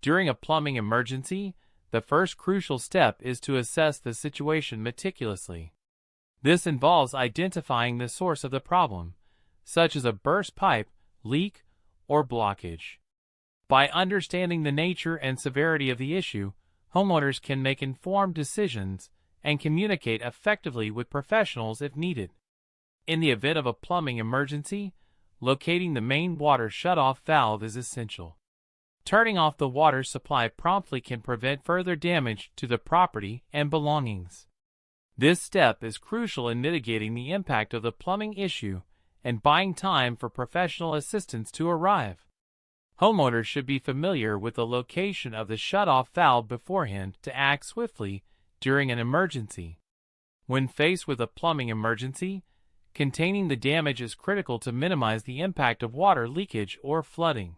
During a plumbing emergency, the first crucial step is to assess the situation meticulously. This involves identifying the source of the problem, such as a burst pipe, leak, or blockage. By understanding the nature and severity of the issue, homeowners can make informed decisions and communicate effectively with professionals if needed. In the event of a plumbing emergency, locating the main water shutoff valve is essential. Turning off the water supply promptly can prevent further damage to the property and belongings. This step is crucial in mitigating the impact of the plumbing issue and buying time for professional assistance to arrive. Homeowners should be familiar with the location of the shutoff valve beforehand to act swiftly during an emergency. When faced with a plumbing emergency, containing the damage is critical to minimize the impact of water leakage or flooding.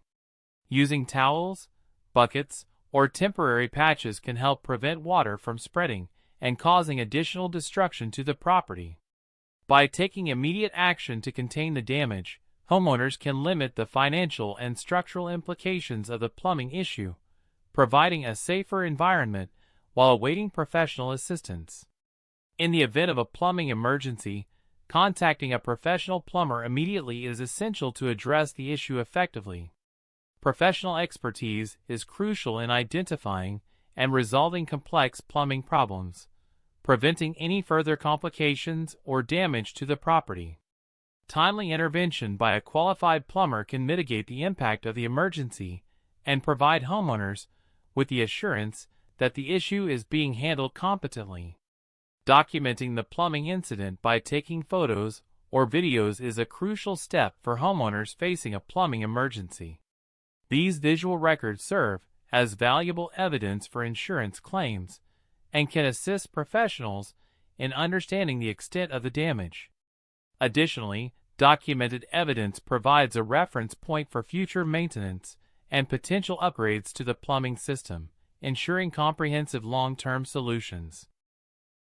Using towels, buckets, or temporary patches can help prevent water from spreading and causing additional destruction to the property. By taking immediate action to contain the damage, homeowners can limit the financial and structural implications of the plumbing issue, providing a safer environment while awaiting professional assistance. In the event of a plumbing emergency, contacting a professional plumber immediately is essential to address the issue effectively. Professional expertise is crucial in identifying and resolving complex plumbing problems, preventing any further complications or damage to the property. Timely intervention by a qualified plumber can mitigate the impact of the emergency and provide homeowners with the assurance that the issue is being handled competently. Documenting the plumbing incident by taking photos or videos is a crucial step for homeowners facing a plumbing emergency. These visual records serve as valuable evidence for insurance claims and can assist professionals in understanding the extent of the damage. Additionally, documented evidence provides a reference point for future maintenance and potential upgrades to the plumbing system, ensuring comprehensive long-term solutions.